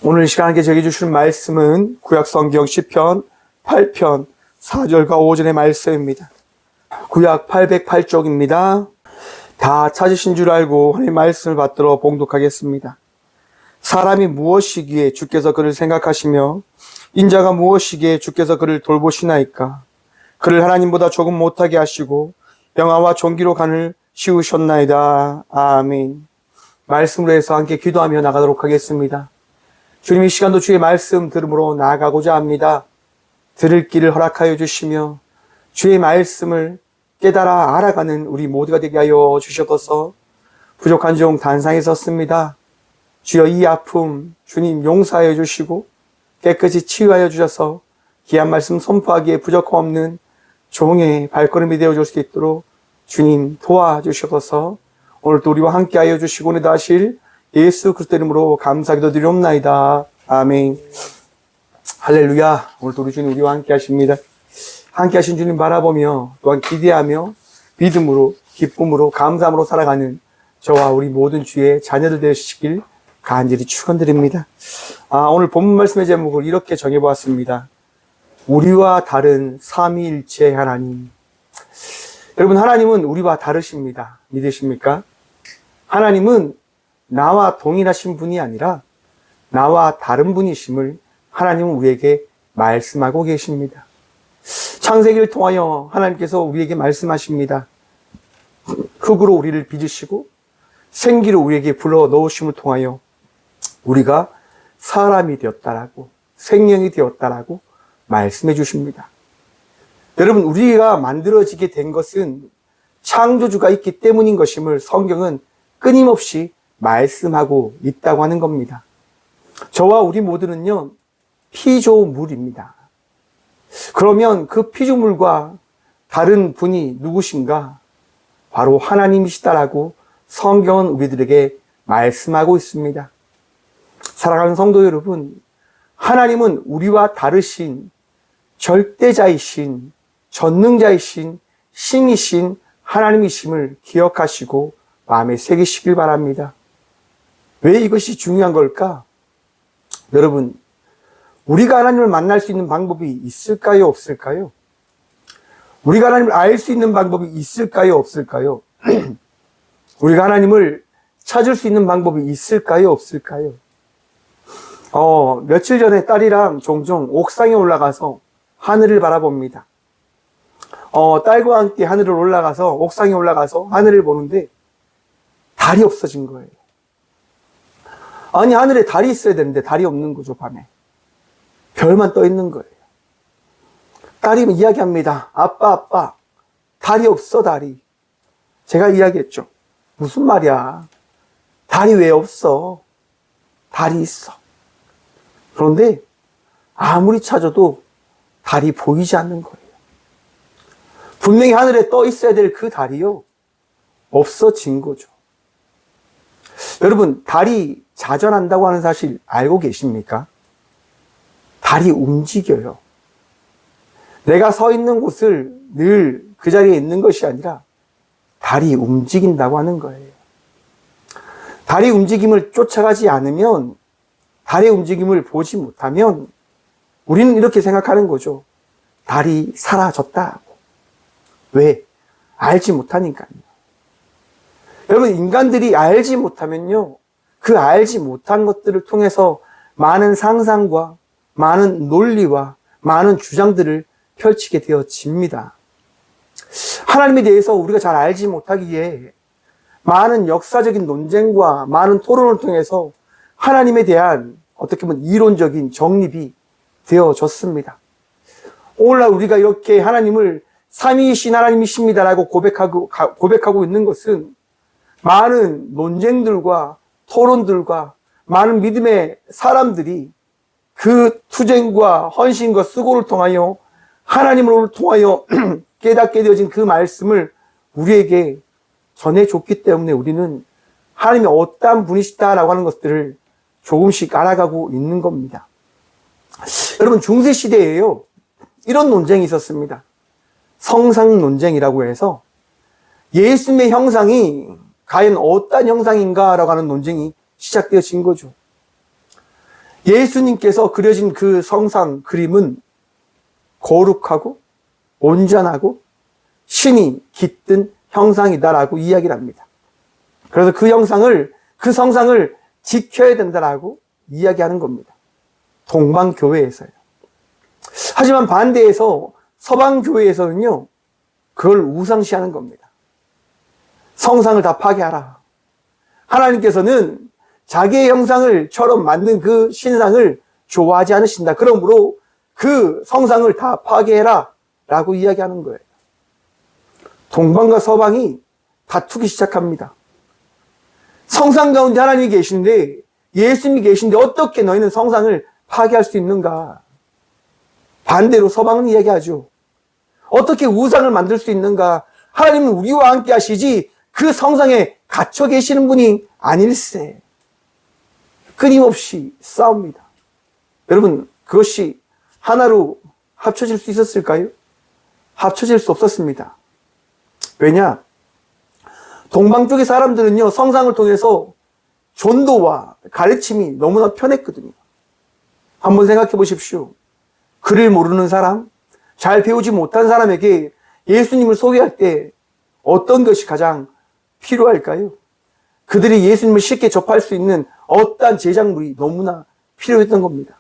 오늘 이 시간 함께 저에게 주신 말씀은 구약성경 시편 8편 4절과 5절의 말씀입니다. 구약 808쪽입니다. 다 찾으신 줄 알고 하나님의 말씀을 받들어 봉독하겠습니다. 사람이 무엇이기에 주께서 그를 생각하시며 인자가 무엇이기에 주께서 그를 돌보시나이까. 그를 하나님보다 조금 못하게 하시고 영화와 존귀로 간을 씌우셨나이다. 아멘. 말씀으로 해서 함께 기도하며 나가도록 하겠습니다. 주님, 이 시간도 주의 말씀 들음으로 나아가고자 합니다. 들을 길을 허락하여 주시며 주의 말씀을 깨달아 알아가는 우리 모두가 되게 하여 주셔서 부족한 종 단상에 섰습니다. 주여, 이 아픔 주님 용서하여 주시고 깨끗이 치유하여 주셔서 귀한 말씀 선포하기에 부족함 없는 종의 발걸음이 되어줄 수 있도록 주님 도와주셔서 오늘도 우리와 함께하여 주시고 오늘도 하실 예수 그리스도 이름으로 감사기도 드리옵나이다. 아멘. 할렐루야. 오늘도 우리 주님 우리와 함께 하십니다. 함께 하신 주님 바라보며 또한 기대하며 믿음으로 기쁨으로 감사함으로 살아가는 저와 우리 모든 주의 자녀들 되시길 간절히 축원드립니다. 오늘 본문 말씀의 제목을 이렇게 정해보았습니다. 우리와 다른 삼위일체 하나님. 여러분, 하나님은 우리와 다르십니다. 믿으십니까? 하나님은 나와 동일하신 분이 아니라 나와 다른 분이심을 하나님은 우리에게 말씀하고 계십니다. 창세기를 통하여 하나님께서 우리에게 말씀하십니다. 흙으로 우리를 빚으시고 생기로 우리에게 불러 넣으심을 통하여 우리가 사람이 되었다라고, 생명이 되었다라고 말씀해 주십니다. 여러분, 우리가 만들어지게 된 것은 창조주가 있기 때문인 것임을 성경은 끊임없이 말씀하고 있다고 하는 겁니다. 저와 우리 모두는요, 피조물입니다. 그러면 그 피조물과 다른 분이 누구신가? 바로 하나님이시다라고 성경은 우리들에게 말씀하고 있습니다. 사랑하는 성도 여러분, 하나님은 우리와 다르신 절대자이신 전능자이신 신이신 하나님이심을 기억하시고 마음에 새기시길 바랍니다. 왜 이것이 중요한 걸까? 여러분, 우리가 하나님을 만날 수 있는 방법이 있을까요? 없을까요? 우리가 하나님을 알 수 있는 방법이 있을까요? 없을까요? 우리가 하나님을 찾을 수 있는 방법이 있을까요? 없을까요? 며칠 전에 딸이랑 종종 옥상에 올라가서 하늘을 바라봅니다. 딸과 함께 하늘을 올라가서, 옥상에 올라가서 하늘을 보는데 달이 없어진 거예요. 아니, 하늘에 달이 있어야 되는데 달이 없는 거죠, 밤에. 별만 떠 있는 거예요. 딸이 이야기합니다. 아빠, 달이 없어, 달이. 제가 이야기했죠. 무슨 말이야. 달이 왜 없어? 달이 있어. 그런데 아무리 찾아도 달이 보이지 않는 거예요. 분명히 하늘에 떠 있어야 될 그 달이요, 없어진 거죠. 여러분, 달이 자전한다고 하는 사실 알고 계십니까? 달이 움직여요. 내가 서 있는 곳을 늘 그 자리에 있는 것이 아니라 달이 움직인다고 하는 거예요. 달의 움직임을 쫓아가지 않으면, 달의 움직임을 보지 못하면 우리는 이렇게 생각하는 거죠. 달이 사라졌다고. 왜? 알지 못하니까요. 여러분, 인간들이 알지 못하면요, 그 알지 못한 것들을 통해서 많은 상상과 많은 논리와 많은 주장들을 펼치게 되어집니다. 하나님에 대해서 우리가 잘 알지 못하기에 많은 역사적인 논쟁과 많은 토론을 통해서 하나님에 대한 어떻게 보면 이론적인 정립이 되어졌습니다. 오늘날 우리가 이렇게 하나님을 삼위이신 하나님이십니다라고 고백하고 있는 것은 많은 논쟁들과 토론들과 많은 믿음의 사람들이 그 투쟁과 헌신과 수고를 통하여 하나님을 통하여 깨닫게 되어진 그 말씀을 우리에게 전해줬기 때문에 우리는 하나님이 어떠한 분이시다라고 하는 것들을 조금씩 알아가고 있는 겁니다. 여러분, 중세시대에요, 이런 논쟁이 있었습니다. 성상 논쟁이라고 해서 예수님의 형상이 과연 어떤 형상인가라고 하는 논쟁이 시작되어진 거죠. 예수님께서 그려진 그 성상 그림은 거룩하고 온전하고 신이 깃든 형상이다라고 이야기를 합니다. 그래서 그 성상을 지켜야 된다라고 이야기하는 겁니다. 동방교회에서요. 하지만 반대해서 서방교회에서는요, 그걸 우상시하는 겁니다. 성상을 다 파괴하라. 하나님께서는 자기의 형상을처럼 만든 그 신상을 좋아하지 않으신다. 그러므로 그 성상을 다 파괴해라 라고 이야기하는 거예요. 동방과 서방이 다투기 시작합니다. 성상 가운데 하나님이 계신데, 예수님이 계신데 어떻게 너희는 성상을 파괴할 수 있는가? 반대로 서방은 이야기하죠. 어떻게 우상을 만들 수 있는가? 하나님은 우리와 함께 하시지 그 성상에 갇혀 계시는 분이 아닐세. 끊임없이 싸웁니다. 여러분, 그것이 하나로 합쳐질 수 있었을까요? 합쳐질 수 없었습니다. 왜냐? 동방 쪽의 사람들은요, 성상을 통해서 전도와 가르침이 너무나 편했거든요. 한번 생각해 보십시오. 글을 모르는 사람, 잘 배우지 못한 사람에게 예수님을 소개할 때 어떤 것이 가장 필요할까요? 그들이 예수님을 쉽게 접할 수 있는 어떠한 제작물이 너무나 필요했던 겁니다.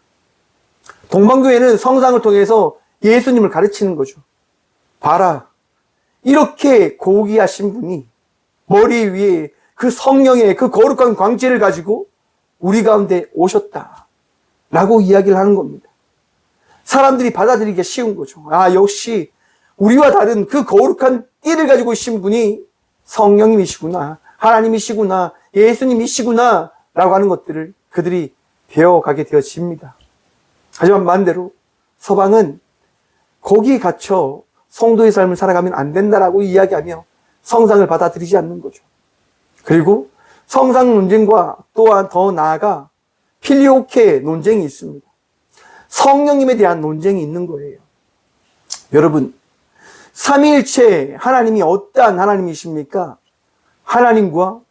동방교회는 성상을 통해서 예수님을 가르치는 거죠. 봐라, 이렇게 고귀하신 분이 머리 위에 그 성령의 그 거룩한 광채를 가지고 우리 가운데 오셨다 라고 이야기를 하는 겁니다. 사람들이 받아들이기가 쉬운 거죠. 아, 역시 우리와 다른 그 거룩한 띠를 가지고 계신 분이 성령님이시구나, 하나님이시구나, 예수님이시구나 라고 하는 것들을 그들이 배워가게 되어집니다. 하지만 반대로 서방은 거기에 갇혀 성도의 삶을 살아가면 안 된다라고 이야기하며 성상을 받아들이지 않는 거죠. 그리고 성상 논쟁과 또한 더 나아가 필리오케 논쟁이 있습니다. 성령님에 대한 논쟁이 있는 거예요. 여러분, 삼위일체 하나님이 어떠한 하나님이십니까? 하나님과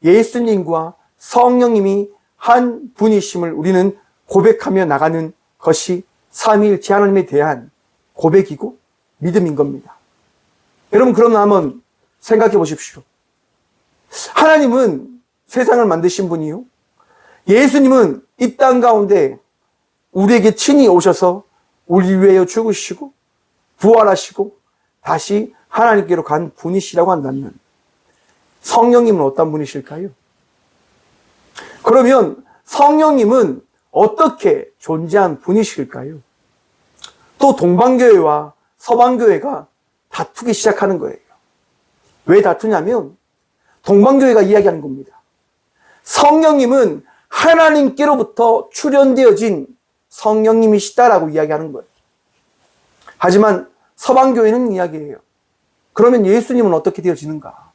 예수님과 성령님이 한 분이심을 우리는 고백하며 나가는 것이 삼위일체 하나님에 대한 고백이고 믿음인 겁니다. 여러분, 그럼 한번 생각해 보십시오. 하나님은 세상을 만드신 분이요, 예수님은 이 땅 가운데 우리에게 친히 오셔서 우리 위하여 죽으시고 부활하시고 다시 하나님께로 간 분이시라고 한다면 성령님은 어떤 분이실까요? 그러면 성령님은 어떻게 존재한 분이실까요? 또 동방교회와 서방교회가 다투기 시작하는 거예요. 왜 다투냐면 동방교회가 이야기하는 겁니다. 성령님은 하나님께로부터 출현되어진 성령님이시다라고 이야기하는 거예요. 하지만 서방교회는 이야기해요. 그러면 예수님은 어떻게 되어지는가?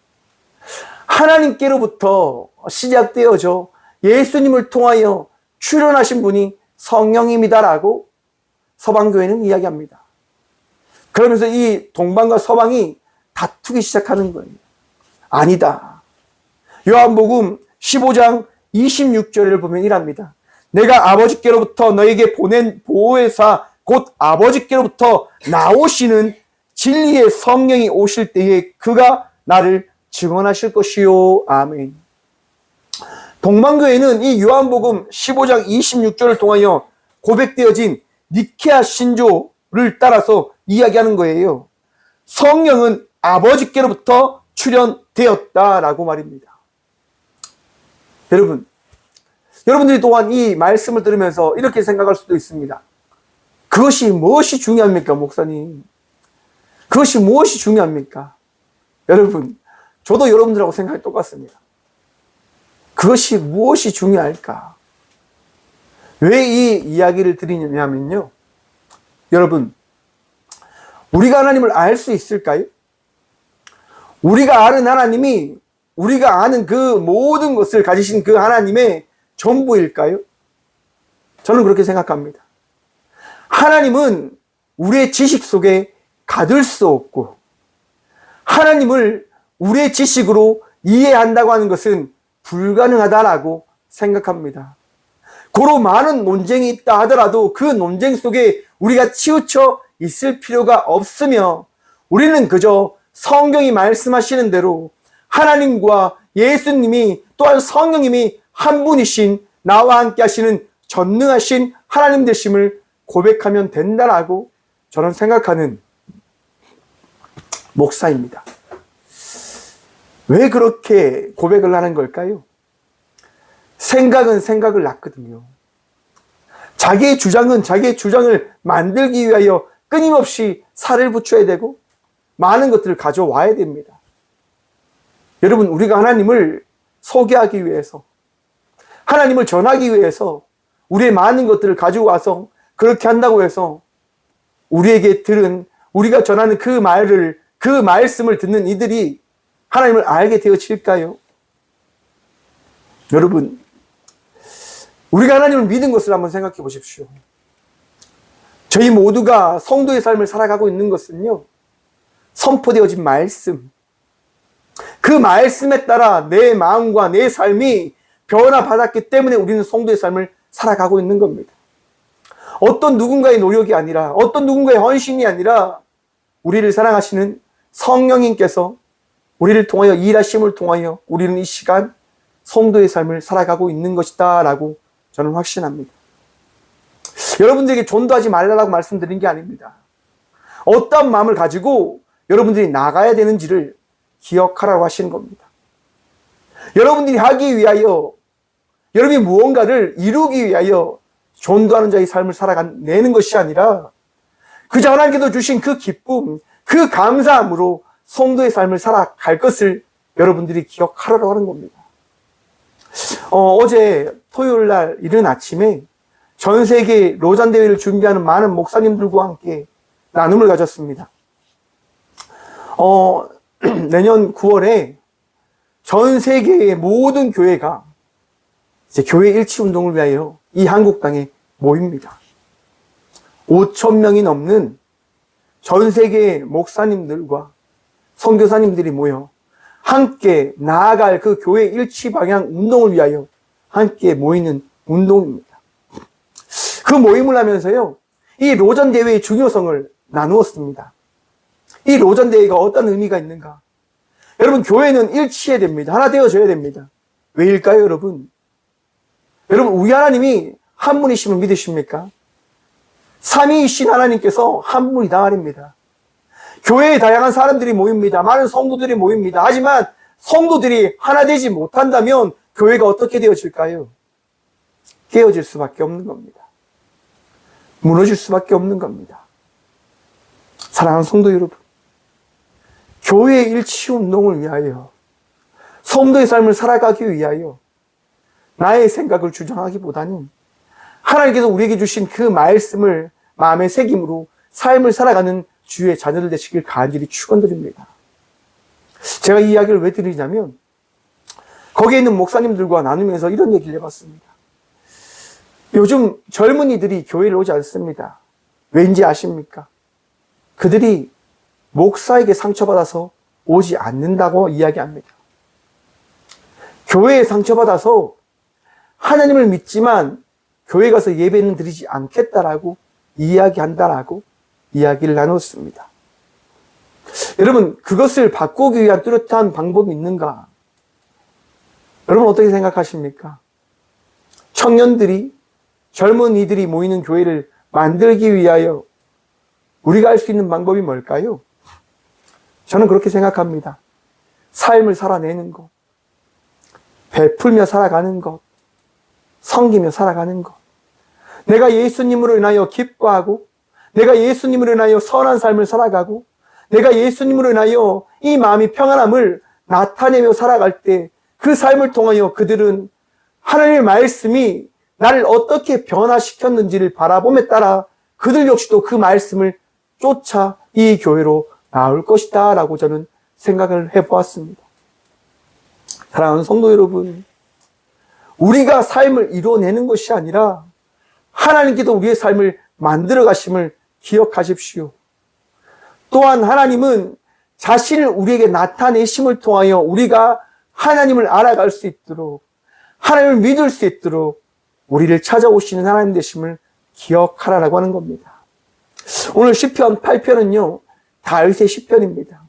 하나님께로부터 시작되어져 예수님을 통하여 출현하신 분이 성령님이다라고 서방교회는 이야기합니다. 그러면서 이 동방과 서방이 다투기 시작하는 거예요. 아니다. 요한복음 15장 26절을 보면 이랍니다. 내가 아버지께로부터 너에게 보낸 보혜사 곧 아버지께로부터 나오시는 진리의 성령이 오실 때에 그가 나를 증언하실 것이요. 아멘. 동방교회는 이 요한복음 15장 26절을 통하여 고백되어진 니케아 신조를 따라서 이야기하는 거예요. 성령은 아버지께로부터 출현되었다라고 말입니다. 여러분들이 또한 이 말씀을 들으면서 이렇게 생각할 수도 있습니다. 그것이 무엇이 중요합니까, 목사님? 그것이 무엇이 중요합니까? 여러분, 저도 여러분들하고 생각이 똑같습니다. 그것이 무엇이 중요할까? 왜 이 이야기를 드리냐면요. 여러분, 우리가 하나님을 알 수 있을까요? 우리가 아는 하나님이 우리가 아는 그 모든 것을 가지신 그 하나님의 전부일까요? 저는 그렇게 생각합니다. 하나님은 우리의 지식 속에 가둘 수 없고 하나님을 우리의 지식으로 이해한다고 하는 것은 불가능하다라고 생각합니다. 고로 많은 논쟁이 있다 하더라도 그 논쟁 속에 우리가 치우쳐 있을 필요가 없으며 우리는 그저 성경이 말씀하시는 대로 하나님과 예수님이 또한 성령님이 한 분이신 나와 함께 하시는 전능하신 하나님 되심을 고백하면 된다라고 저는 생각하는 목사입니다. 왜 그렇게 고백을 하는 걸까요? 생각은 생각을 낳거든요. 자기의 주장은 자기의 주장을 만들기 위하여 끊임없이 살을 붙여야 되고 많은 것들을 가져와야 됩니다. 여러분, 우리가 하나님을 소개하기 위해서, 하나님을 전하기 위해서 우리의 많은 것들을 가지고 와서 그렇게 한다고 해서 우리에게 들은, 우리가 전하는 그 말을, 그 말씀을 듣는 이들이 하나님을 알게 되어질까요? 여러분, 우리가 하나님을 믿은 것을 한번 생각해 보십시오. 저희 모두가 성도의 삶을 살아가고 있는 것은요, 선포되어진 말씀, 그 말씀에 따라 내 마음과 내 삶이 변화받았기 때문에 우리는 성도의 삶을 살아가고 있는 겁니다. 어떤 누군가의 노력이 아니라, 어떤 누군가의 헌신이 아니라 우리를 사랑하시는 성령님께서 우리를 통하여 일하심을 통하여 우리는 이 시간 성도의 삶을 살아가고 있는 것이다 라고 저는 확신합니다. 여러분들에게 전도하지 말라고 말씀드린 게 아닙니다. 어떤 마음을 가지고 여러분들이 나가야 되는지를 기억하라고 하시는 겁니다. 여러분들이 하기 위하여, 여러분이 무언가를 이루기 위하여 전도하는 자의 삶을 살아내는 것이 아니라 그저 하나님께서 주신 그 기쁨, 그 감사함으로 성도의 삶을 살아갈 것을 여러분들이 기억하라고 하는 겁니다. 어제 토요일 날 이른 아침에 전 세계 로잔 대회를 준비하는 많은 목사님들과 함께 나눔을 가졌습니다. 내년 9월에 전 세계의 모든 교회가 이제 교회 일치 운동을 위하여 이 한국 땅에 모입니다. 5,000명이 넘는 전 세계의 목사님들과 선교사님들이 모여 함께 나아갈 그 교회 일치 방향 운동을 위하여 함께 모이는 운동입니다. 그 모임을 하면서요, 이 로잔 대회의 중요성을 나누었습니다. 이 로잔 대회가 어떤 의미가 있는가? 여러분, 교회는 일치해야 됩니다. 하나 되어져야 됩니다. 왜일까요, 여러분? 여러분, 우리 하나님이 한 분이심을 믿으십니까? 삼위이신 하나님께서 한 분이다 말입니다. 교회에 다양한 사람들이 모입니다. 많은 성도들이 모입니다. 하지만 성도들이 하나 되지 못한다면 교회가 어떻게 되어질까요? 깨어질 수밖에 없는 겁니다. 무너질 수밖에 없는 겁니다. 사랑하는 성도 여러분, 교회의 일치 운동을 위하여, 성도의 삶을 살아가기 위하여 나의 생각을 주장하기보다는 하나님께서 우리에게 주신 그 말씀을 마음에 새김으로 삶을 살아가는 주의 자녀들 되시길 간절히 축원드립니다. 제가 이 이야기를 왜 드리냐면 거기에 있는 목사님들과 나누면서 이런 얘기를 해봤습니다. 요즘 젊은이들이 교회를 오지 않습니다. 왠지 아십니까? 그들이 목사에게 상처받아서 오지 않는다고 이야기합니다. 교회에 상처받아서 하나님을 믿지만 교회 가서 예배는 드리지 않겠다라고 이야기한다라고 이야기를 나눴습니다. 여러분, 그것을 바꾸기 위한 뚜렷한 방법이 있는가? 여러분 어떻게 생각하십니까? 청년들이, 젊은이들이 모이는 교회를 만들기 위하여 우리가 할 수 있는 방법이 뭘까요? 저는 그렇게 생각합니다. 삶을 살아내는 것, 베풀며 살아가는 것, 섬기며 살아가는 것, 내가 예수님으로 인하여 기뻐하고, 내가 예수님으로 인하여 선한 삶을 살아가고, 내가 예수님으로 인하여 이 마음이 평안함을 나타내며 살아갈 때 그 삶을 통하여 그들은 하나님의 말씀이 나를 어떻게 변화시켰는지를 바라봄에 따라 그들 역시도 그 말씀을 쫓아 이 교회로 나올 것이다 라고 저는 생각을 해보았습니다. 사랑하는 성도 여러분, 우리가 삶을 이루어내는 것이 아니라 하나님께서 우리의 삶을 만들어 가심을 기억하십시오. 또한 하나님은 자신을 우리에게 나타내심을 통하여 우리가 하나님을 알아갈 수 있도록, 하나님을 믿을 수 있도록 우리를 찾아오시는 하나님 되심을 기억하라라고 하는 겁니다. 오늘 시편 8편은요, 다윗의 시편입니다.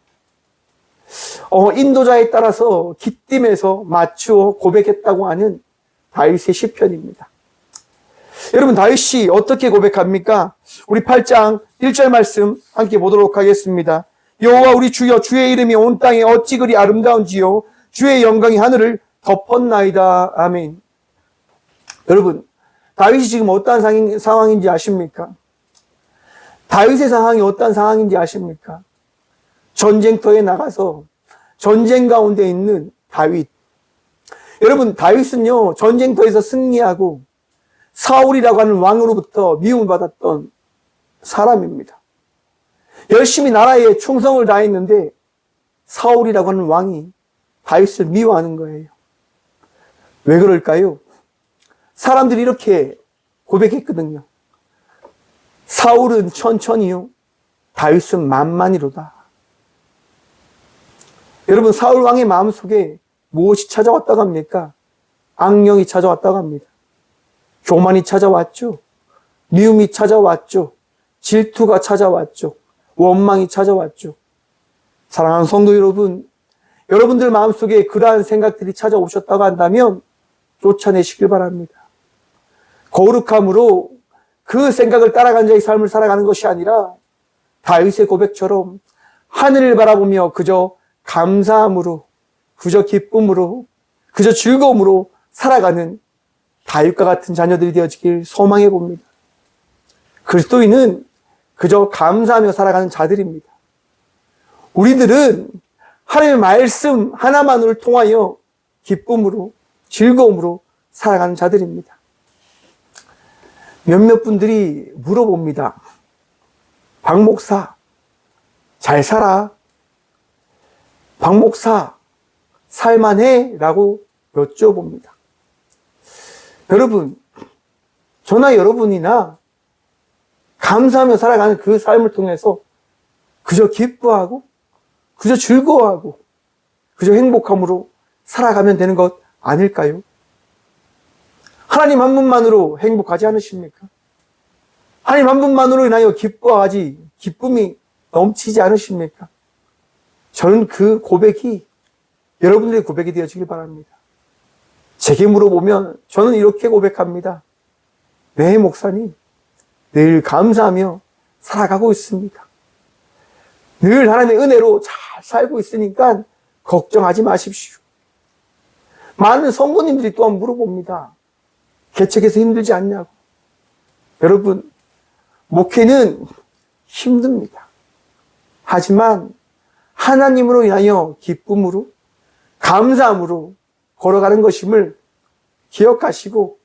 인도자에 따라서 기띔에서 맞추어 고백했다고 하는 다윗의 시편입니다. 여러분, 다윗이 어떻게 고백합니까? 우리 8장 1절 말씀 함께 보도록 하겠습니다. 여호와 우리 주여, 주의 이름이 온 땅에 어찌 그리 아름다운지요, 주의 영광이 하늘을 덮었나이다. 아멘. 여러분, 다윗이 지금 어떠한 상황인지 아십니까? 다윗의 상황이 어떠한 상황인지 아십니까? 전쟁터에 나가서 전쟁 가운데 있는 다윗. 여러분, 다윗은요, 전쟁터에서 승리하고 사울이라고 하는 왕으로부터 미움을 받았던 사람입니다. 열심히 나라에 충성을 다했는데 사울이라고 하는 왕이 다윗을 미워하는 거예요. 왜 그럴까요? 사람들이 이렇게 고백했거든요. 사울은 천천히요, 다윗은 만만히로다. 여러분, 사울 왕의 마음속에 무엇이 찾아왔다고 합니까? 악령이 찾아왔다고 합니다. 교만이 찾아왔죠. 미움이 찾아왔죠. 질투가 찾아왔죠. 원망이 찾아왔죠. 사랑하는 성도 여러분, 여러분들 마음속에 그러한 생각들이 찾아오셨다고 한다면 쫓아내시길 바랍니다. 거룩함으로 그 생각을 따라간 자의 삶을 살아가는 것이 아니라 다윗의 고백처럼 하늘을 바라보며 그저 감사함으로, 그저 기쁨으로, 그저 즐거움으로 살아가는 다윗과 같은 자녀들이 되어지길 소망해 봅니다. 그리스도인은 그저 감사하며 살아가는 자들입니다. 우리들은 하나님의 말씀 하나만을 통하여 기쁨으로, 즐거움으로 살아가는 자들입니다. 몇몇 분들이 물어봅니다. 박 목사, 잘 살아? 박 목사, 살만해? 라고 여쭤봅니다. 여러분, 저나 여러분이나 감사하며 살아가는 그 삶을 통해서 그저 기뻐하고, 그저 즐거워하고, 그저 행복함으로 살아가면 되는 것 아닐까요? 하나님 한 분만으로 행복하지 않으십니까? 하나님 한 분만으로 인하여 기뻐하지, 기쁨이 넘치지 않으십니까? 저는 그 고백이 여러분들의 고백이 되어지길 바랍니다. 제게 물어보면 저는 이렇게 고백합니다. 네, 목사님, 늘 감사하며 살아가고 있습니다. 늘 하나님의 은혜로 잘 살고 있으니까 걱정하지 마십시오. 많은 성도님들이 또한 물어봅니다. 개척해서 힘들지 않냐고. 여러분, 목회는 힘듭니다. 하지만 하나님으로 인하여 기쁨으로, 감사함으로 걸어가는 것임을 기억하시고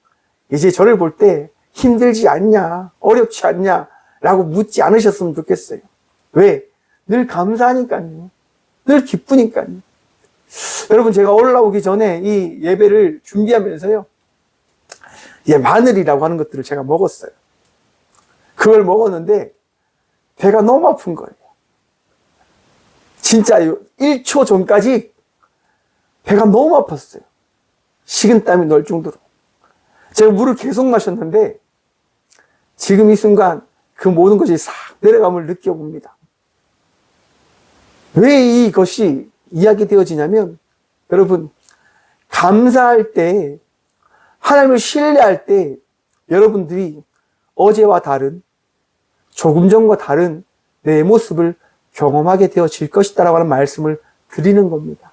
이제 저를 볼 때 힘들지 않냐, 어렵지 않냐 라고 묻지 않으셨으면 좋겠어요. 왜? 늘 감사하니까요. 늘 기쁘니까요. 여러분, 제가 올라오기 전에 이 예배를 준비하면서요, 마늘이라고 하는 것들을 제가 먹었어요. 그걸 먹었는데 배가 너무 아픈 거예요. 진짜 1초 전까지 배가 너무 아팠어요. 식은땀이 날 정도로. 제가 물을 계속 마셨는데 지금 이 순간 그 모든 것이 싹 내려감을 느껴봅니다. 왜 이것이 이야기되어지냐면, 여러분, 감사할 때, 하나님을 신뢰할 때 여러분들이 어제와 다른, 조금 전과 다른 내 모습을 경험하게 되어질 것이다라고 하는 말씀을 드리는 겁니다.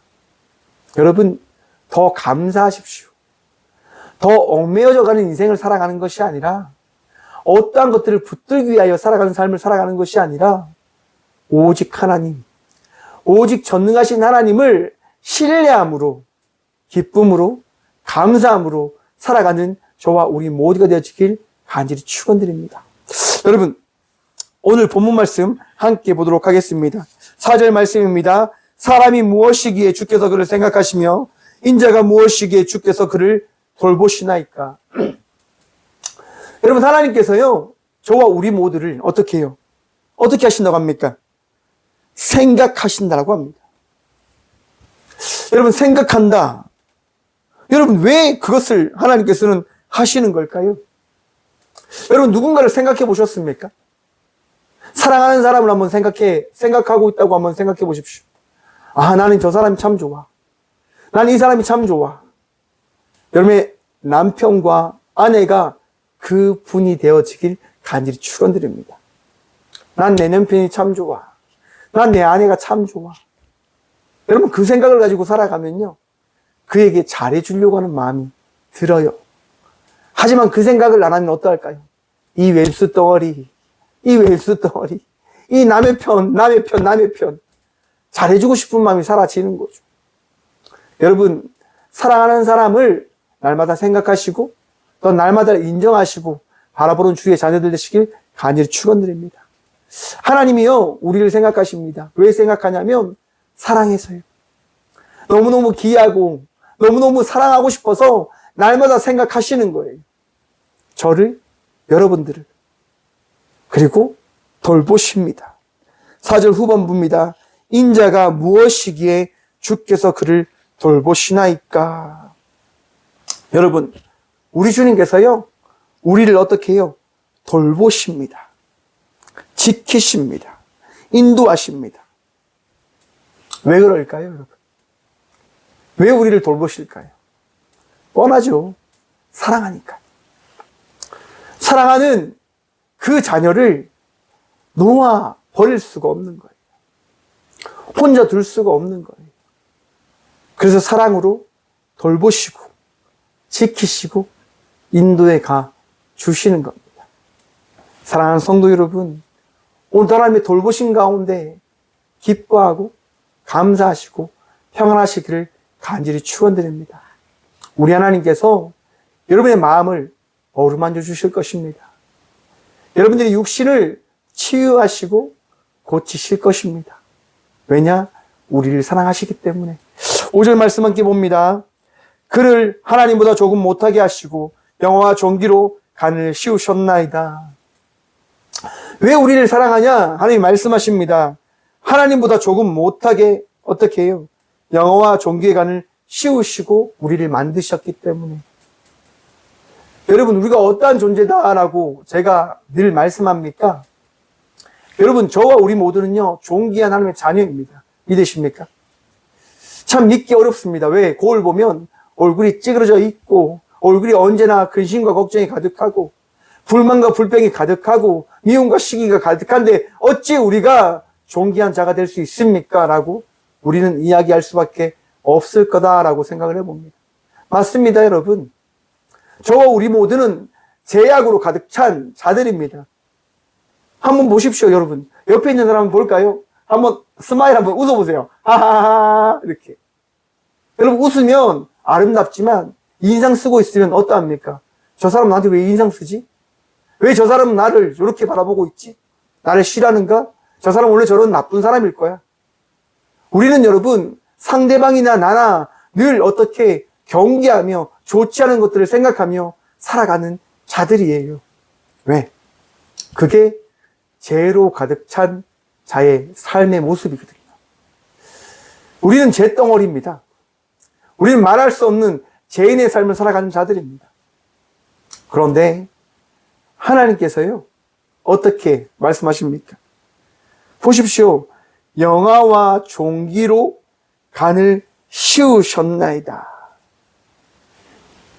여러분, 더 감사하십시오. 더 얽매여져가는 인생을 살아가는 것이 아니라, 어떠한 것들을 붙들기 위하여 살아가는 삶을 살아가는 것이 아니라, 오직 하나님, 오직 전능하신 하나님을 신뢰함으로, 기쁨으로, 감사함으로 살아가는 저와 우리 모두가 되어지길 간절히 축원드립니다. 여러분, 오늘 본문 말씀 함께 보도록 하겠습니다. 4절 말씀입니다. 사람이 무엇이기에 주께서 그를 생각하시며 인자가 무엇이기에 주께서 그를 돌보시나이까. 여러분, 하나님께서요, 저와 우리 모두를 어떻게 해요? 어떻게 하신다고 합니까? 생각하신다라고 합니다. 여러분, 생각한다. 여러분, 왜 그것을 하나님께서는 하시는 걸까요? 여러분, 누군가를 생각해 보셨습니까? 사랑하는 사람을 한번 생각하고 있다고 한번 생각해 보십시오. 아, 나는 저 사람이 참 좋아. 난 이 사람이 참 좋아. 여러분의 남편과 아내가 그 분이 되어지길 간절히 축원드립니다. 난 내 남편이 참 좋아. 난 내 아내가 참 좋아. 여러분, 그 생각을 가지고 살아가면요, 그에게 잘해주려고 하는 마음이 들어요. 하지만 그 생각을 안 하면 어떡할까요? 이 왼수 덩어리, 이 남의 편, 잘해주고 싶은 마음이 사라지는 거죠. 여러분, 사랑하는 사람을 날마다 생각하시고, 또 날마다 인정하시고, 바라보는 주의 자녀들 되시길 간절히 축원드립니다. 하나님이요, 우리를 생각하십니다. 왜 생각하냐면, 사랑해서요. 너무너무 귀하고, 너무너무 사랑하고 싶어서 날마다 생각하시는 거예요. 저를, 여러분들을. 그리고 돌보십니다. 4절 후반부입니다. 인자가 무엇이기에 주께서 그를 돌보시나이까. 여러분, 우리 주님께서요, 우리를 어떻게 해요? 돌보십니다. 지키십니다. 인도하십니다. 왜 그럴까요, 여러분? 왜 우리를 돌보실까요? 뻔하죠. 사랑하니까. 사랑하는 그 자녀를 놓아 버릴 수가 없는 거예요. 혼자 둘 수가 없는 거예요. 그래서 사랑으로 돌보시고 지키시고 인도에 가 주시는 겁니다. 사랑하는 성도 여러분, 오늘 하나님의 돌보신 가운데 기뻐하고 감사하시고 평안하시기를 간절히 축원드립니다. 우리 하나님께서 여러분의 마음을 어루만져 주실 것입니다. 여러분들의 육신을 치유하시고 고치실 것입니다. 왜냐? 우리를 사랑하시기 때문에. 5절 말씀 함께 봅니다. 그를 하나님보다 조금 못하게 하시고 영화와 존귀로 간을 씌우셨나이다. 왜 우리를 사랑하냐? 하나님 말씀하십니다. 하나님보다 조금 못하게 어떻게 해요? 영화와 존귀의 간을 씌우시고 우리를 만드셨기 때문에. 여러분, 우리가 어떠한 존재다라고 제가 늘 말씀합니까? 여러분, 저와 우리 모두는요, 존귀한 하나님의 자녀입니다. 믿으십니까? 참 믿기 어렵습니다. 왜? 거울 보면 얼굴이 찌그러져 있고, 얼굴이 언제나 근심과 걱정이 가득하고, 불만과 불평이 가득하고, 미움과 시기가 가득한데, 어찌 우리가 존귀한 자가 될 수 있습니까? 라고 우리는 이야기할 수밖에 없을 거다라고 생각을 해봅니다. 맞습니다, 여러분. 저와 우리 모두는 제약으로 가득 찬 자들입니다. 한번 보십시오, 여러분. 옆에 있는 사람 한번 볼까요? 한번 스마일 한번 웃어보세요. 하하하 이렇게. 여러분, 웃으면 아름답지만 인상 쓰고 있으면 어떠합니까? 저 사람 나한테 왜 인상 쓰지? 왜 저 사람은 나를 이렇게 바라보고 있지? 나를 싫어하는가? 저 사람 원래 저런 나쁜 사람일 거야. 우리는 여러분, 상대방이나 나나 늘 어떻게 경계하며 좋지 않은 것들을 생각하며 살아가는 자들이에요. 왜? 그게 죄로 가득 찬 자의 삶의 모습이거든요. 우리는 죄덩어리입니다. 우리는 말할 수 없는 죄인의 삶을 살아가는 자들입니다. 그런데 하나님께서요, 어떻게 말씀하십니까? 보십시오. 영화와 존귀로 간을 씌우셨나이다.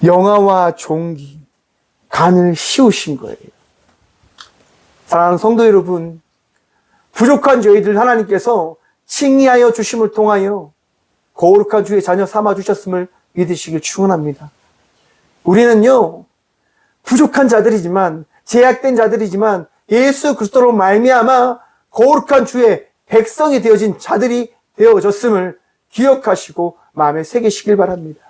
영화와 존귀, 간을 씌우신 거예요. 사랑하는 성도 여러분, 부족한 저희들 하나님께서 칭의하여 주심을 통하여 거룩한 주의 자녀 삼아 주셨음을 믿으시길 축원합니다. 우리는요, 부족한 자들이지만, 제약된 자들이지만 예수 그리스도로 말미암아 거룩한 주의 백성이 되어진 자들이 되어졌음을 기억하시고 마음에 새기시길 바랍니다.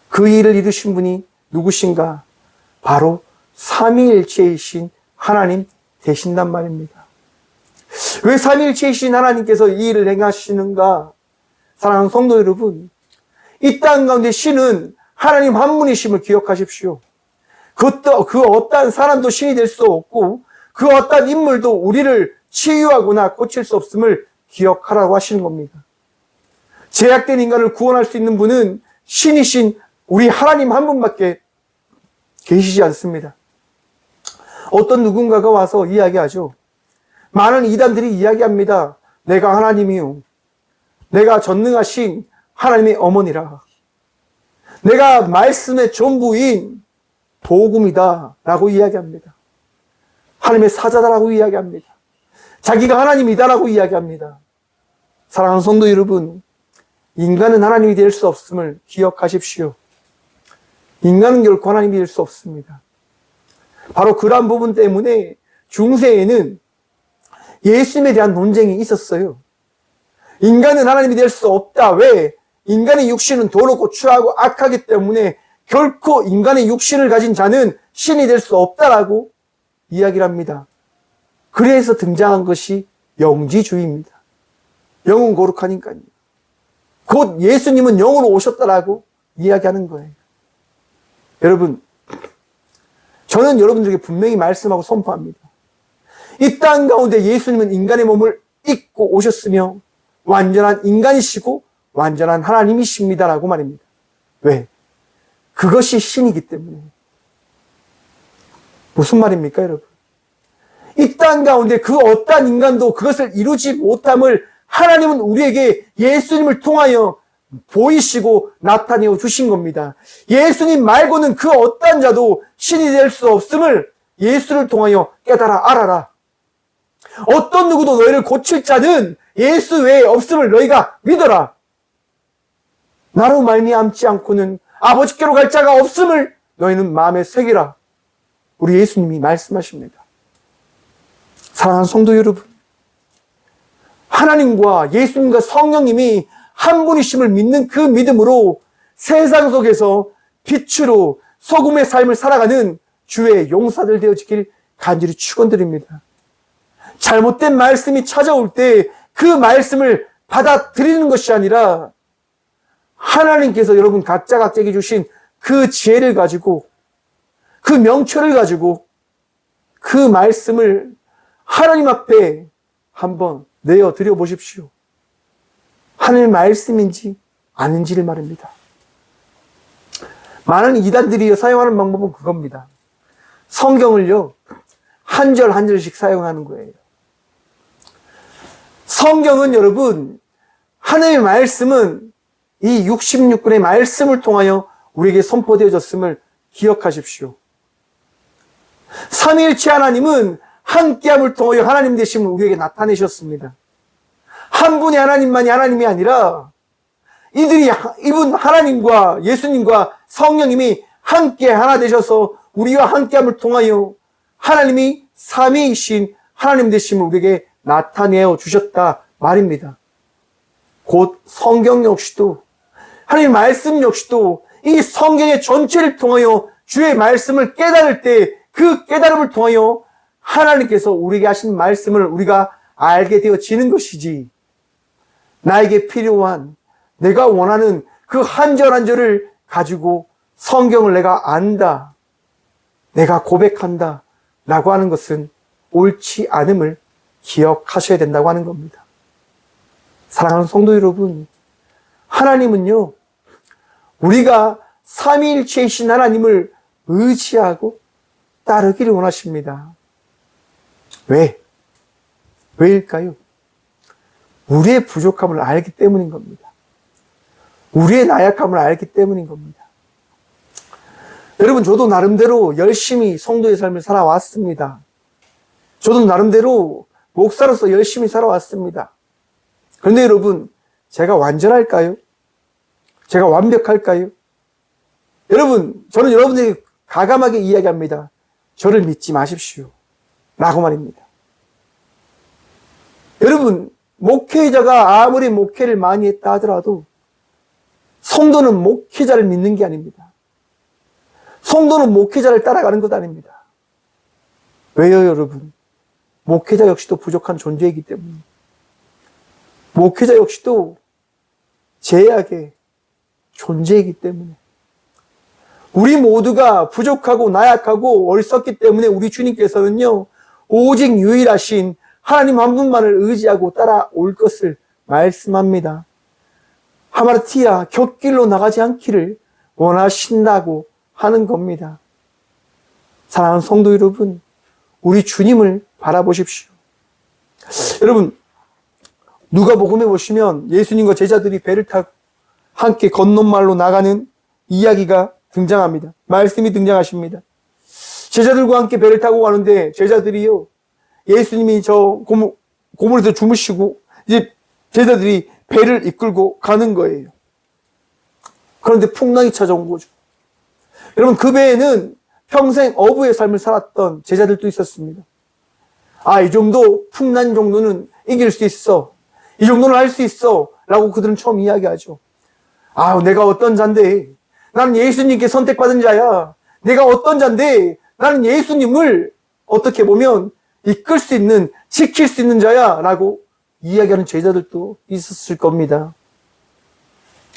그 일을 이루신 분이 누구신가? 바로 삼위일체이신 하나님 되신단 말입니다. 왜 삼위일체이신 하나님께서 이 일을 행하시는가? 사랑하는 성도 여러분, 이 땅 가운데 신은 하나님 한 분이심을 기억하십시오. 그 어떠한 사람도 신이 될 수 없고 그 어떠한 인물도 우리를 치유하거나 고칠 수 없음을 기억하라고 하시는 겁니다. 제약된 인간을 구원할 수 있는 분은 신이신 우리 하나님 한 분밖에 계시지 않습니다. 어떤 누군가가 와서 이야기하죠. 많은 이단들이 이야기합니다. 내가 하나님이요. 내가 전능하신 하나님의 어머니라. 내가 말씀의 전부인 복음이다 라고 이야기합니다. 하나님의 사자다라고 이야기합니다. 자기가 하나님이다라고 이야기합니다. 사랑하는 성도 여러분, 인간은 하나님이 될 수 없음을 기억하십시오. 인간은 결코 하나님이 될 수 없습니다. 바로 그러한 부분 때문에 중세에는 예수님에 대한 논쟁이 있었어요. 인간은 하나님이 될 수 없다. 왜? 인간의 육신은 더럽고 추하고 악하기 때문에 결코 인간의 육신을 가진 자는 신이 될 수 없다라고 이야기를 합니다. 그래서 등장한 것이 영지주의입니다. 영은 거룩하니까요. 곧 예수님은 영으로 오셨다라고 이야기하는 거예요. 여러분, 저는 여러분들에게 분명히 말씀하고 선포합니다. 이 땅 가운데 예수님은 인간의 몸을 입고 오셨으며 완전한 인간이시고 완전한 하나님이십니다라고 말입니다. 왜? 그것이 신이기 때문에. 무슨 말입니까, 여러분? 이 땅 가운데 그 어떠한 인간도 그것을 이루지 못함을 하나님은 우리에게 예수님을 통하여 보이시고 나타내어 주신 겁니다. 예수님 말고는 그 어떠한 자도 신이 될 수 없음을 예수를 통하여 깨달아 알아라. 어떤 누구도 너희를 고칠 자는 예수 외에 없음을 너희가 믿어라. 나로 말미암지 않고는 아버지께로 갈 자가 없음을 너희는 마음에 새기라. 우리 예수님이 말씀하십니다. 사랑하는 성도 여러분, 하나님과 예수님과 성령님이 한 분이심을 믿는 그 믿음으로 세상 속에서 빛으로 소금의 삶을 살아가는 주의 용사들 되어지길 간절히 축원드립니다. 잘못된 말씀이 찾아올 때 그 말씀을 받아들이는 것이 아니라 하나님께서 여러분 각자에게 주신 그 지혜를 가지고 그 명철을 가지고 그 말씀을 하나님 앞에 한번 내어드려 보십시오. 하나님의 말씀인지 아닌지를 말입니다. 많은 이단들이 사용하는 방법은 그겁니다. 성경을요, 한 절 한 절씩 사용하는 거예요. 성경은 여러분, 하나님의 말씀은 이 66권의 말씀을 통하여 우리에게 선포되어졌음을 기억하십시오. 삼위일체 하나님은 함께함을 통하여 하나님 되심을 우리에게 나타내셨습니다. 한 분의 하나님만이 하나님이 아니라 이분 하나님과 예수님과 성령님이 함께 하나 되셔서 우리와 함께함을 통하여 하나님이 삼위이신 하나님 되심을 우리에게 나타내어 주셨다 말입니다. 곧 성경 역시도 하나님의 말씀 역시도 이 성경의 전체를 통하여 주의 말씀을 깨달을 때 그 깨달음을 통하여 하나님께서 우리에게 하신 말씀을 우리가 알게 되어지는 것이지, 나에게 필요한 내가 원하는 그 한 절 한 절을 가지고 성경을 내가 안다, 내가 고백한다 라고 하는 것은 옳지 않음을 기억하셔야 된다고 하는 겁니다. 사랑하는 성도 여러분, 하나님은요, 우리가 삼위일체이신 하나님을 의지하고 따르기를 원하십니다. 왜? 왜일까요? 우리의 부족함을 알기 때문인 겁니다. 우리의 나약함을 알기 때문인 겁니다. 여러분, 저도 나름대로 열심히 성도의 삶을 살아왔습니다. 저도 나름대로 목사로서 열심히 살아왔습니다. 그런데 여러분, 제가 완전할까요? 제가 완벽할까요? 여러분, 저는 여러분에게 가감하게 이야기합니다. 저를 믿지 마십시오 라고 말입니다. 여러분, 목회자가 아무리 목회를 많이 했다 하더라도 성도는 목회자를 믿는 게 아닙니다. 성도는 목회자를 따라가는 것 아닙니다. 왜요, 여러분? 목회자 역시도 부족한 존재이기 때문에, 목회자 역시도 제약의 존재이기 때문에, 우리 모두가 부족하고 나약하고 어리석기 때문에 우리 주님께서는요, 오직 유일하신 하나님 한 분만을 의지하고 따라올 것을 말씀합니다. 하마르티아, 곁길로 나가지 않기를 원하신다고 하는 겁니다. 사랑하는 성도 여러분, 우리 주님을 바라보십시오. 여러분, 누가복음에 보시면 예수님과 제자들이 배를 타고 함께 건너말로 나가는 이야기가 등장합니다. 말씀이 등장하십니다. 제자들과 함께 배를 타고 가는데 제자들이요, 예수님이 저 고물에서 주무시고 이제 제자들이 배를 이끌고 가는 거예요. 그런데 풍랑이 찾아온 거죠. 여러분, 그 배에는 평생 어부의 삶을 살았던 제자들도 있었습니다. 아, 이 정도 풍랑 정도는 이길 수 있어, 이 정도는 할 수 있어 라고 그들은 처음 이야기하죠. 아, 내가 어떤 자인데, 나는 예수님께 선택받은 자야. 내가 어떤 자인데 나는 예수님을 어떻게 보면 이끌 수 있는, 지킬 수 있는 자야 라고 이야기하는 제자들도 있었을 겁니다.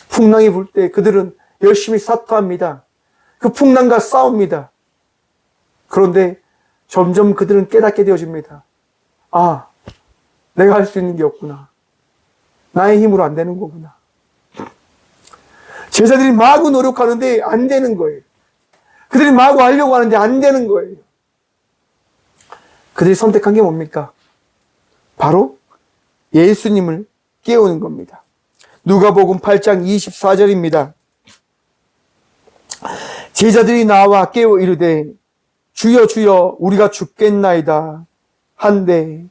풍랑이 불 때 그들은 열심히 사토합니다. 그 풍랑과 싸웁니다. 그런데 점점 그들은 깨닫게 되어집니다. 아, 내가 할 수 있는 게 없구나. 나의 힘으로 안 되는 거구나. 제자들이 마구 노력하는데 안 되는 거예요. 그들이 마구 하려고 하는데 안 되는 거예요. 그들이 선택한 게 뭡니까? 바로 예수님을 깨우는 겁니다. 누가복음 8장 24절입니다. 제자들이 나와 깨워 이르되 주여 주여 우리가 죽겠나이다 한데,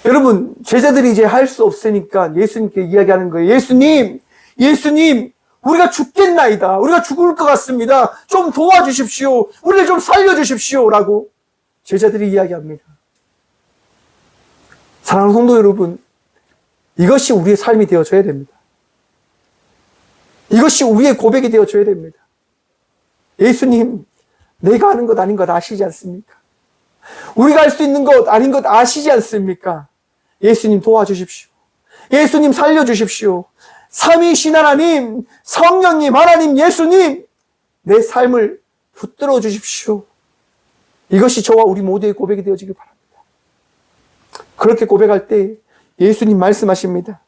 여러분, 제자들이 이제 할 수 없으니까 예수님께 이야기하는 거예요. 예수님, 우리가 죽겠나이다. 우리가 죽을 것 같습니다. 좀 도와주십시오. 우리를 좀 살려주십시오. 라고 제자들이 이야기합니다. 사랑하는 성도 여러분, 이것이 우리의 삶이 되어져야 됩니다. 이것이 우리의 고백이 되어져야 됩니다. 예수님, 내가 하는 것 아닌 것 아시지 않습니까? 우리가 할 수 있는 것 아닌 것 아시지 않습니까? 예수님 도와주십시오. 예수님 살려주십시오. 삼위이신 하나님, 성령님, 하나님, 예수님, 내 삶을 붙들어 주십시오. 이것이 저와 우리 모두의 고백이 되어지길 바랍니다. 그렇게 고백할 때 예수님 말씀하십니다.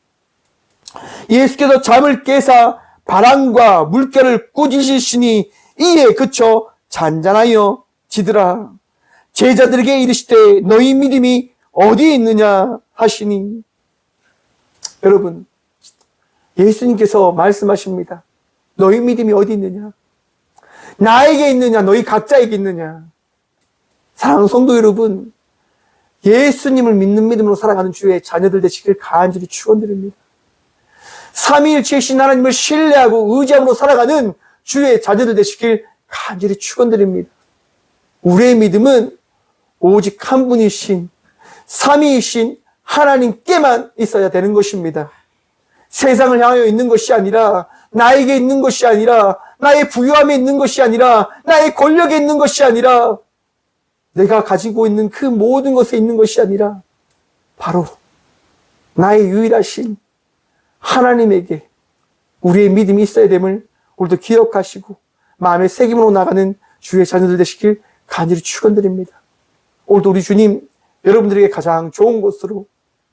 예수께서 잠을 깨사 바람과 물결을 꾸짖으시니 이에 그쳐 잔잔하여 지더라. 제자들에게 이르시되 너희 믿음이 어디에 있느냐 하시니. 여러분, 예수님께서 말씀하십니다. 너희 믿음이 어디 있느냐? 나에게 있느냐? 너희 각자에게 있느냐? 사랑하는 성도 여러분, 예수님을 믿는 믿음으로 살아가는 주의 자녀들 되시길 간절히 축원드립니다. 삼위일체이신 하나님을 신뢰하고 의지함으로 살아가는 주의 자녀들 되시길 간절히 축원드립니다. 우리의 믿음은 오직 한 분이신 삼위이신 하나님께만 있어야 되는 것입니다. 세상을 향하여 있는 것이 아니라, 나에게 있는 것이 아니라, 나의 부유함에 있는 것이 아니라, 나의 권력에 있는 것이 아니라, 내가 가지고 있는 그 모든 것에 있는 것이 아니라 바로 나의 유일하신 하나님에게 우리의 믿음이 있어야 됨을 오늘도 기억하시고 마음에 새김으로 나가는 주의 자녀들 되시길 간절히 축원드립니다. 오늘도 우리 주님 여러분들에게 가장 좋은 것으로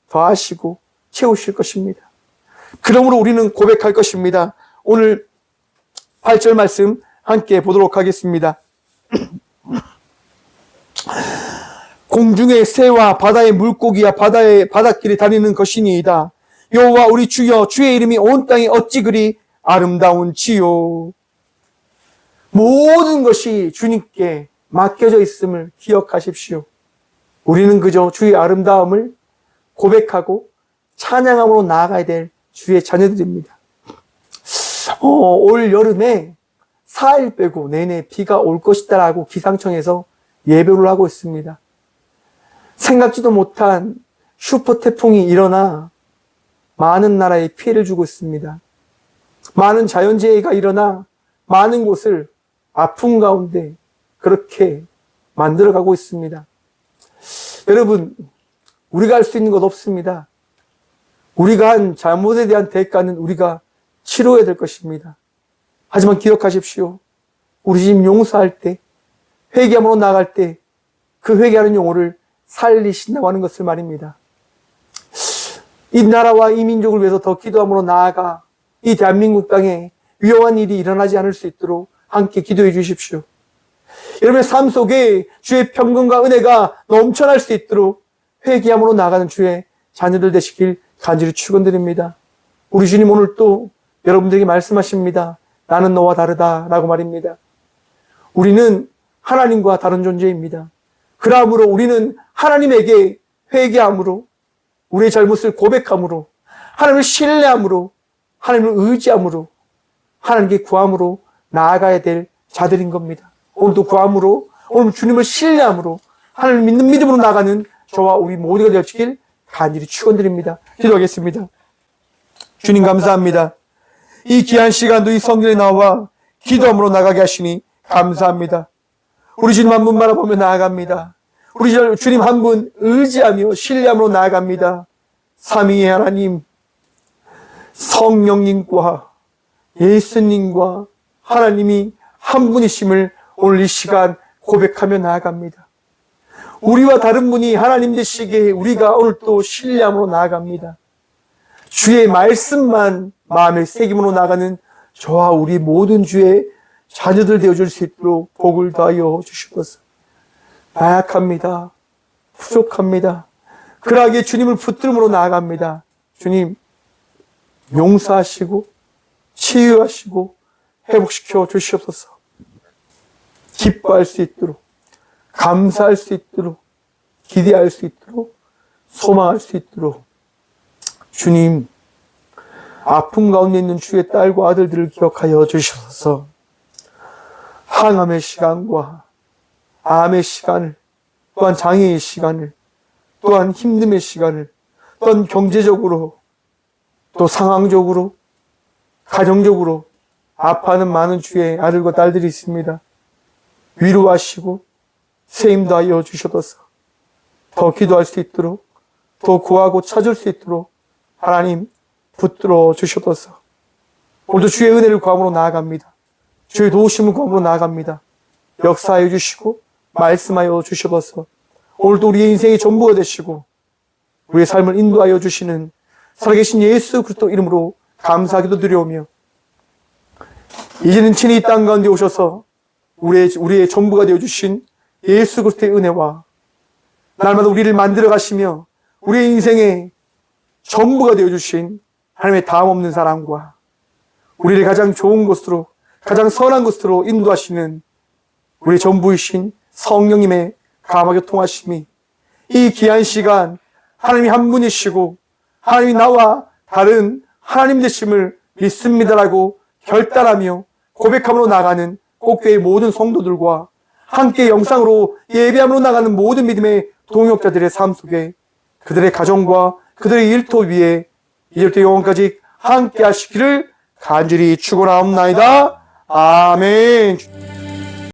더하시고 채우실 것입니다. 그러므로 우리는 고백할 것입니다. 오늘 8절 말씀 함께 보도록 하겠습니다. 공중의 새와 바다의 물고기와 바다의 바닷길에 다니는 것이니이다. 여호와 우리 주여, 주의 이름이 온 땅에 어찌 그리 아름다운지요. 모든 것이 주님께 맡겨져 있음을 기억하십시오. 우리는 그저 주의 아름다움을 고백하고 찬양함으로 나아가야 될 주의 자녀들입니다. 올 여름에 4일 빼고 내내 비가 올 것이다라고 기상청에서 예보를 하고 있습니다. 생각지도 못한 슈퍼 태풍이 일어나 많은 나라에 피해를 주고 있습니다. 많은 자연재해가 일어나 많은 곳을 아픔 가운데 그렇게 만들어가고 있습니다. 여러분, 우리가 할 수 있는 것 없습니다. 우리가 한 잘못에 대한 대가는 우리가 치러야 될 것입니다. 하지만 기억하십시오. 우리 집 용서할 때, 회개함으로 나갈 때 그 회개하는 영혼을 살리신다고 하는 것을 말입니다. 이 나라와 이 민족을 위해서 더 기도함으로 나아가 이 대한민국 땅에 위험한 일이 일어나지 않을 수 있도록 함께 기도해 주십시오. 여러분의 삶 속에 주의 평강과 은혜가 넘쳐날 수 있도록 회개함으로 나아가는 주의 자녀들 되시길 간절히 축원드립니다. 우리 주님 오늘 또 여러분들에게 말씀하십니다. 나는 너와 다르다라고 말입니다. 우리는 하나님과 다른 존재입니다. 그러므로 우리는 하나님에게 회개함으로, 우리의 잘못을 고백함으로, 하나님을 신뢰함으로, 하나님을 의지함으로, 하나님께 구함으로 나아가야 될 자들인 겁니다. 오늘도 구함으로, 오늘 주님을 신뢰함으로, 하나님을 믿는 믿음으로 나가는 저와 우리 모두가 되시길 간절히 축원드립니다. 기도하겠습니다. 주님 감사합니다. 이 귀한 시간도 이 성전에 나와 기도함으로 나가게 하시니 감사합니다. 우리 주님 한 분 바라보며 나아갑니다. 우리 주님 한 분 의지하며 신뢰함으로 나아갑니다. 삼위의 하나님, 성령님과 예수님과 하나님이 한 분이심을 오늘 이 시간 고백하며 나아갑니다. 우리와 다른 분이 하나님 되시기에 우리가 오늘 또 신뢰함으로 나아갑니다. 주의 말씀만 마음에 새김으로 나가는 저와 우리 모든 주의 자녀들 되어줄 수 있도록 복을 더하여 주시옵소서. 나약합니다. 부족합니다. 그러하기에 주님을 붙들음으로 나아갑니다. 주님 용서하시고 치유하시고 회복시켜 주시옵소서. 기뻐할 수 있도록, 감사할 수 있도록, 기대할 수 있도록, 소망할 수 있도록 주님 아픔 가운데 있는 주의 딸과 아들들을 기억하여 주시옵소서. 항암의 시간과 암의 시간을, 또한 장애의 시간을, 또한 힘듦의 시간을, 또한 경제적으로, 또 상황적으로, 가정적으로 아파하는 많은 주의 아들과 딸들이 있습니다. 위로하시고 세임도 하여 주셔서 더 기도할 수 있도록, 더 구하고 찾을 수 있도록 하나님 붙들어 주셔서 오늘도 주의 은혜를 구함으로 나아갑니다. 주의 도우심을 구함으로 나아갑니다. 역사하여 주시고 말씀하여 주셔서 오늘도 우리의 인생의 전부가 되시고 우리의 삶을 인도하여 주시는 살아계신 예수 그리스도 이름으로 감사하기도 드려오며, 이제는 친히 이 땅 가운데 오셔서 우리의 전부가 되어주신 예수 그리스도의 은혜와 날마다 우리를 만들어 가시며 우리의 인생의 전부가 되어주신 하나님의 다함없는 사랑과 우리를 가장 좋은 곳으로, 가장 선한 곳으로 인도하시는 우리의 전부이신 성령님의 감화 교통하심이 이 귀한 시간 하나님이 한 분이시고 하나님이 나와 다른 하나님 되심을 믿습니다라고 결단하며 고백함으로 나가는 꽃교회의 모든 성도들과 함께 영상으로 예배함으로 나가는 모든 믿음의 동역자들의 삶 속에 그들의 가정과 그들의 일터 위에 이제부터 영원까지 함께 하시기를 간절히 축원하옵나이다. 아멘.